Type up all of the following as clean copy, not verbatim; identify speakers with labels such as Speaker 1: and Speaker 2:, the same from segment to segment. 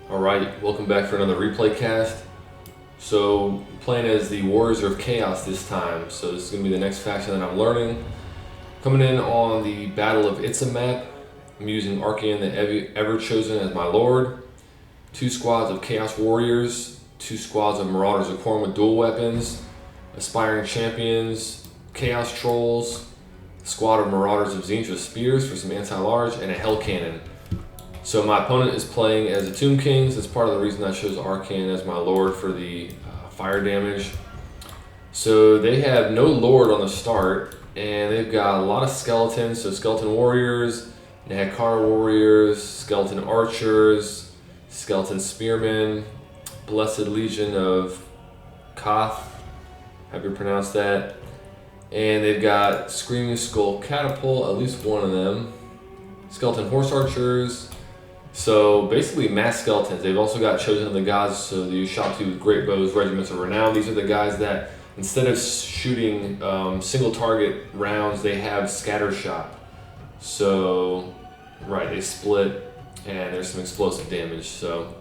Speaker 1: Alright, welcome back for another replay cast. So, playing as the Warriors of Chaos this time. So this is going to be the next faction that I'm learning. Coming in on the Battle of Itza map, I'm using Archaon the Everchosen as my lord. 2 squads of Chaos Warriors, 2 squads of Marauders of Khorne with dual weapons, Aspiring Champions, Chaos Trolls, squad of Marauders of Tzeentch with spears for some anti-large, and a Hell Cannon. So my opponent is playing as a Tomb Kings. That's part of the reason I chose Archaon as my lord for the fire damage. So they have no lord on the start, and they've got a lot of skeletons. So skeleton warriors, Nehekar warriors, skeleton archers, skeleton spearmen, Blessed Legion of Khatep, however you pronounce that. And they've got Screaming Skull Catapult, at least one of them. Skeleton horse archers. So basically mass skeletons. They've also got Chosen of the Gods, so the Ushabti with great bows, regiments of renown. These are the guys that instead of shooting single target rounds, they have scatter shot. So, right, they split and there's some explosive damage. So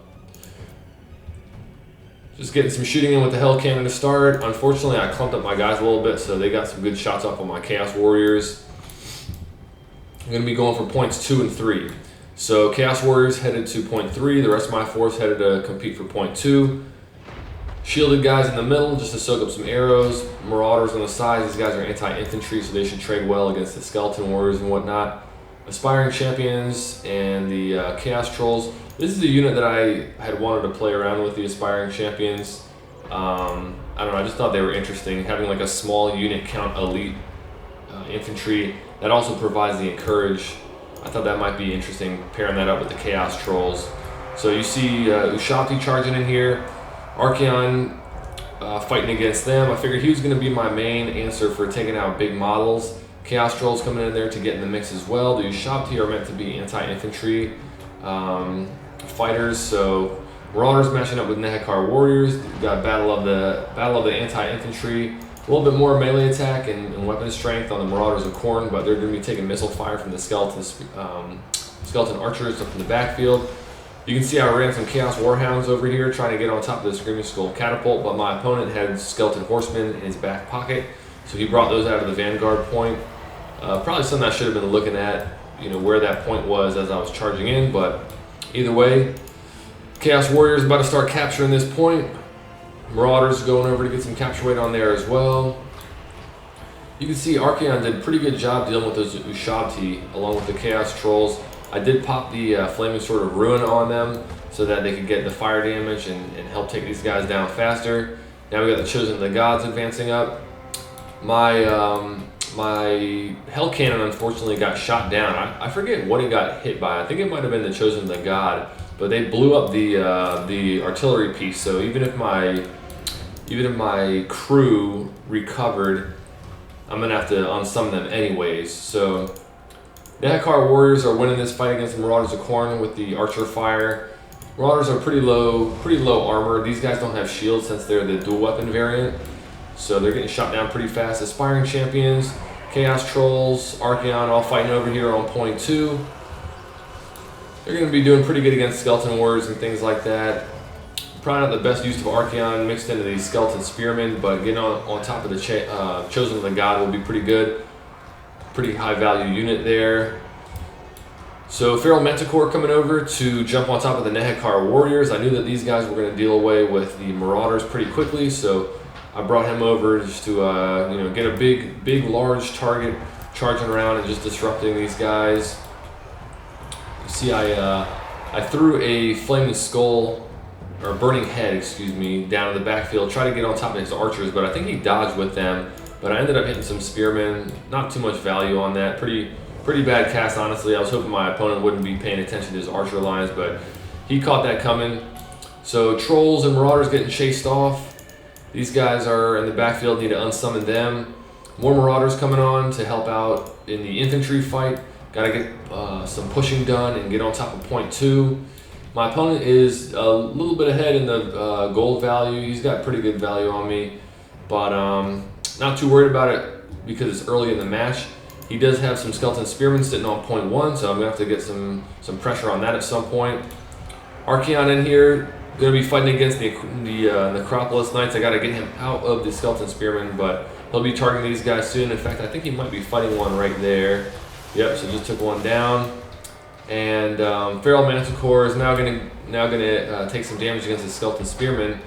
Speaker 1: just getting some shooting in with the Hell Cannon to start. Unfortunately, I clumped up my guys a little bit, so they got some good shots off on my Chaos Warriors. I'm going to be going for points 2 and 3. So Chaos Warriors headed to point 3, the rest of my force headed to compete for point 2. Shielded guys in the middle just to soak up some arrows. Marauders on the sides, these guys are anti-infantry, so they should trade well against the Skeleton Warriors and whatnot. Aspiring Champions and the Chaos Trolls. This is a unit that I had wanted to play around with, the Aspiring Champions. I don't know, I just thought they were interesting. Having like a small unit count elite infantry that also provides the encourage. I thought that might be interesting, pairing that up with the Chaos Trolls. So you see Ushabti charging in here, Archaon fighting against them. I figured he was going to be my main answer for taking out big models. Chaos Trolls coming in there to get in the mix as well. The Ushabti are meant to be anti-infantry fighters, so Marauders matching up with Nehekar Warriors. We've got Battle of the Anti-Infantry. A little bit more melee attack and weapon strength on the Marauders of Khorne, but they're going to be taking missile fire from the skeleton archers up in the backfield. You can see I ran some Chaos Warhounds over here trying to get on top of the Screaming Skull Catapult, but my opponent had Skeleton Horsemen in his back pocket, so he brought those out of the Vanguard point. Probably something I should have been looking at, where that point was as I was charging in, but either way, Chaos Warriors about to start capturing this point. Marauders going over to get some capture weight on there as well. You can see Archaon did a pretty good job dealing with those Ushabti along with the Chaos Trolls. I did pop the Flaming Sword of Ruin on them so that they could get the fire damage and help take these guys down faster. Now we got the Chosen of the Gods advancing up. My Hell Cannon unfortunately got shot down. I forget what it got hit by. I think it might have been the Chosen of the God, but they blew up the artillery piece. So even if my crew recovered, I'm gonna have to unsummon them anyways. So Nehekar Warriors are winning this fight against the Marauders of Khorne with the archer fire. Marauders are pretty low armor. These guys don't have shields since they're the dual weapon variant, so they're getting shot down pretty fast. Aspiring Champions, Chaos Trolls, Archaon all fighting over here on point 2. They're going to be doing pretty good against Skeleton Warriors and things like that. Probably not the best use of Archaon mixed into these Skeleton Spearmen, but getting on top of the Chosen of the God will be pretty good. Pretty high value unit there. So Feral Manticore coming over to jump on top of the Nehekar Warriors. I knew that these guys were going to deal away with the Marauders pretty quickly, so I brought him over just to get a big large target charging around and just disrupting these guys. You see I threw a Flaming Skull, or Burning Head, excuse me, down in the backfield, try to get on top of his archers, but I think he dodged with them. But I ended up hitting some spearmen. Not too much value on that. Pretty bad cast, honestly. I was hoping my opponent wouldn't be paying attention to his archer lines, but he caught that coming. So Trolls and Marauders getting chased off. These guys are in the backfield, need to unsummon them. More Marauders coming on to help out in the infantry fight. Gotta get some pushing done and get on top of point 2. My opponent is a little bit ahead in the gold value. He's got pretty good value on me, but not too worried about it because it's early in the match. He does have some Skeleton Spearmen sitting on point 1, so I'm going to have to get some pressure on that at some point. Archaon in here, going to be fighting against the Necropolis Knights. I got to get him out of the Skeleton Spearmen, but he'll be targeting these guys soon. In fact, I think he might be fighting one right there. Yep, so just took one down. And Feral Manticore is now gonna take some damage against the Skeleton Spearmen.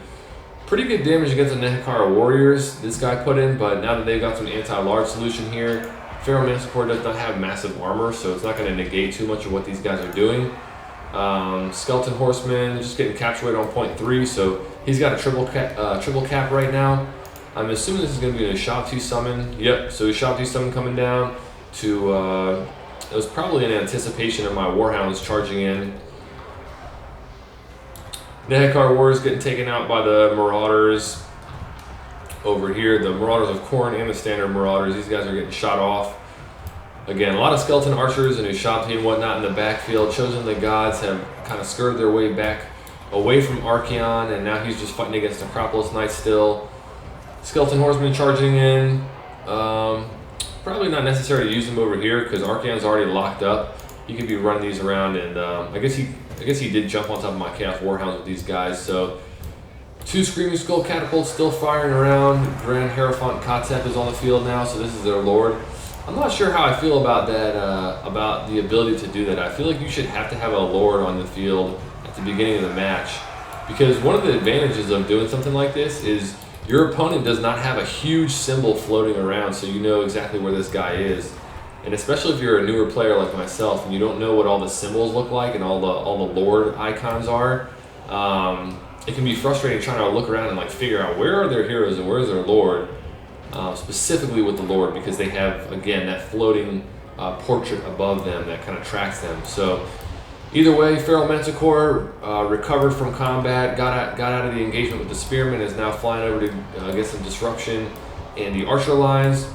Speaker 1: Pretty good damage against the Nehekara Warriors this guy put in, but now that they've got some anti-large solution here, Feral Manticore does not have massive armor, so it's not going to negate too much of what these guys are doing. Skeleton Horseman just getting capture rate on 0.3, so he's got a triple cap right now. I'm assuming this is going to be a Shabtu summon. Yep, so a Shabtu summon coming down to... it was probably in anticipation of my Warhounds charging in. Nehekar Warriors getting taken out by the Marauders over here. The Marauders of Khorne and the standard Marauders. These guys are getting shot off. Again, a lot of Skeleton Archers and Ushabti and whatnot in the backfield. Chosen of the Gods have kind of skirted their way back away from Archaon, and now he's just fighting against Necropolis Knights still. Skeleton Horsemen charging in. Probably not necessary to use him over here because Archaon's already locked up. He could be running these around, and I guess he did jump on top of my Chaos Warhounds with these guys. So 2 Screaming Skull Catapults still firing around. Grand Hierophant Khatep is on the field now, so this is their Lord. I'm not sure how I feel about that, about the ability to do that. I feel like you should have to have a Lord on the field at the beginning of the match, because one of the advantages of doing something like this is your opponent does not have a huge symbol floating around, so you know exactly where this guy is. And especially if you're a newer player like myself and you don't know what all the symbols look like and all the Lord icons are, it can be frustrating trying to look around and like figure out where are their heroes and where is their Lord, specifically with the Lord, because they have, again, that floating portrait above them that kind of tracks them. So either way, Feral Manticore recovered from combat, got out of the engagement with the Spearmen, is now flying over to get some disruption in the Archer lines.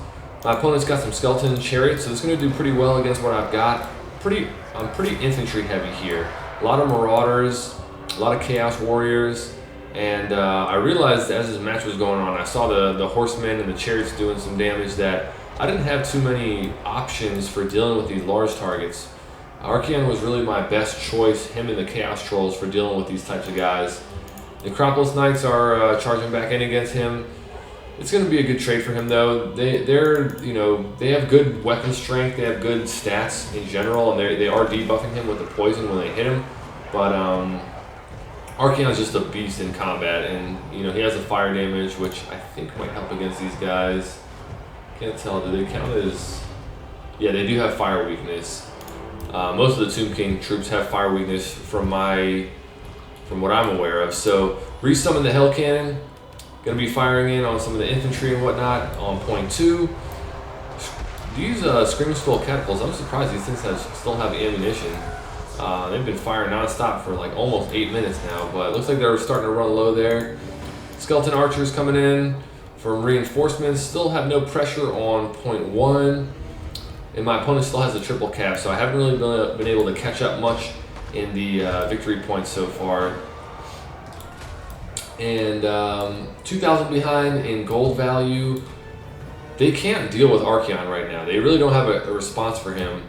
Speaker 1: My opponent's got some Skeleton Chariots, so it's going to do pretty well against what I've got. I'm pretty infantry heavy here. A lot of Marauders, a lot of Chaos Warriors, and I realized as this match was going on, I saw the Horsemen and the Chariots doing some damage that I didn't have too many options for dealing with these large targets. Archaon was really my best choice, him and the Chaos Trolls, for dealing with these types of guys. The Necropolis Knights are charging back in against him. It's going to be a good trade for him, though. They have good weapon strength, they have good stats in general, and they are debuffing him with the poison when they hit him. But Archaon's just a beast in combat, and he has the fire damage, which I think might help against these guys. Can't tell. Do they count as? Yeah, they do have fire weakness. Most of the Tomb King troops have fire weakness from what I'm aware of. So resummon the Hell Cannon. Going to be firing in on some of the infantry and whatnot on 0.2. These Screaming Skull Catapults, I'm surprised these things still have ammunition. They've been firing non-stop for like almost 8 minutes now, but it looks like they're starting to run low there. Skeleton Archers coming in from reinforcements, still have no pressure on 0.1. And my opponent still has a triple cap, so I haven't really been able to catch up much in the victory points so far. And 2,000 behind in gold value. They can't deal with Archaon right now. They really don't have a response for him.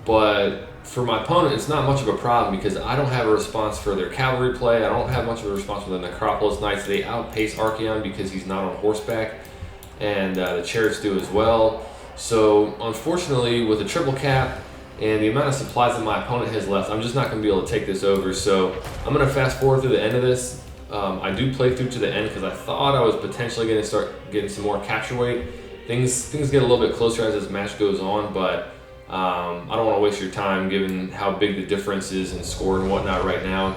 Speaker 1: But for my opponent, it's not much of a problem because I don't have a response for their cavalry play. I don't have much of a response for the Necropolis Knights. They outpace Archaon because he's not on horseback, and the Chariots do as well. So unfortunately, with a triple cap and the amount of supplies that my opponent has left, I'm just not going to be able to take this over. So I'm going to fast forward through the end of this. I do play through to the end because I thought I was potentially going to start getting some more capture weight. Things get a little bit closer as this match goes on, but I don't want to waste your time given how big the difference is in score and whatnot right now.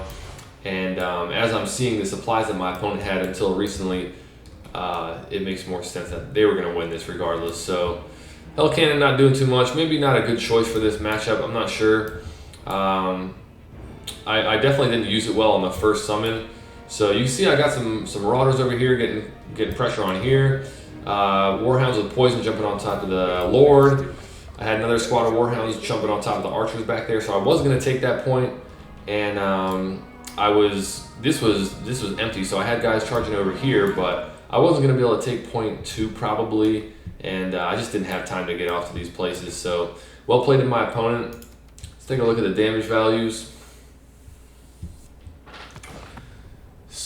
Speaker 1: And as I'm seeing the supplies that my opponent had until recently, it makes more sense that they were going to win this regardless. So Hell Cannon not doing too much. Maybe not a good choice for this matchup. I'm not sure. I definitely didn't use it well on the first summon. So you see I got some Marauders over here getting pressure on here. Warhounds with poison jumping on top of the Lord. I had another squad of Warhounds jumping on top of the Archers back there. So I was going to take that point, and this was empty. So I had guys charging over here, but I wasn't going to be able to take point 2 probably, and I just didn't have time to get off to these places. So well played in my opponent. Let's take a look at the damage values.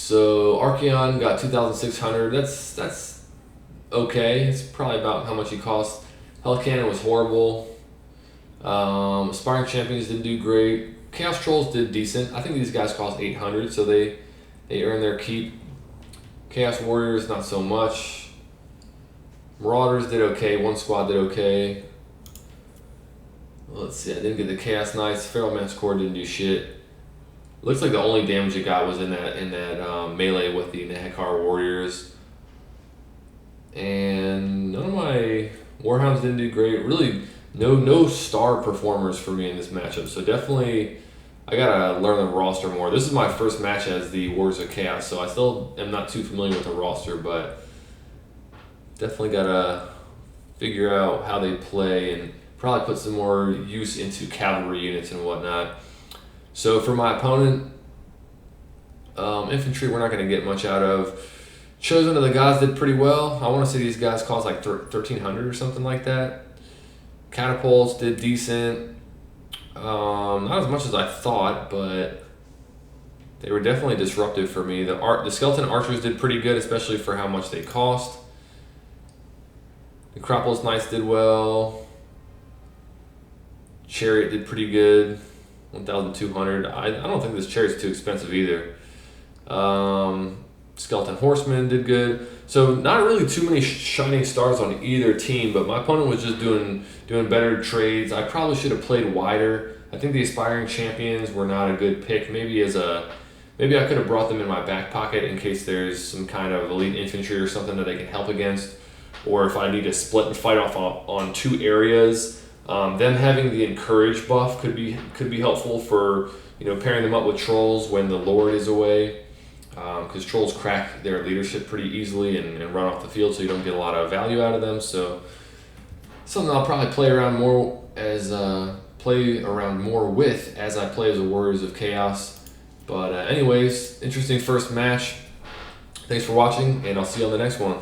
Speaker 1: So Archaon got 2,600. That's okay. It's probably about how much he cost. Health Cannon was horrible. Aspiring Champions didn't do great. Chaos Trolls did decent. I think these guys cost 800, so they earn their keep. Chaos Warriors, not so much. Marauders did okay. One squad did okay. Let's see, I didn't get the Chaos Knights. Feral Manticore didn't do shit. Looks like the only damage it got was in that melee with the Nehekar Warriors. And none of my Warhounds didn't do great. Really, no star performers for me in this matchup. So definitely, I gotta learn the roster more. This is my first match as the Warriors of Chaos, so I still am not too familiar with the roster, but definitely gotta figure out how they play and probably put some more use into cavalry units and whatnot. So for my opponent, infantry we're not going to get much out of. Chosen of the Gods did pretty well. I want to say these guys cost like 1,300 or something like that. Catapults did decent. Not as much as I thought, but they were definitely disruptive for me. The Skeleton Archers did pretty good, especially for how much they cost. The Necropolis Knights did well. Chariot did pretty good. 1,200. I don't think this chariot's too expensive either. Skeleton Horsemen did good. So not really too many shining stars on either team, but my opponent was just doing better trades. I probably should have played wider. I think the Aspiring Champions were not a good pick. Maybe I could have brought them in my back pocket in case there's some kind of elite infantry or something that they can help against, or if I need to split and fight off on two areas. Them having the encourage buff could be helpful for pairing them up with trolls when the Lord is away, because trolls crack their leadership pretty easily and run off the field, so you don't get a lot of value out of them. So something I'll probably play around more with as I play as the Warriors of Chaos. But anyways, interesting first match. Thanks for watching, and I'll see you on the next one.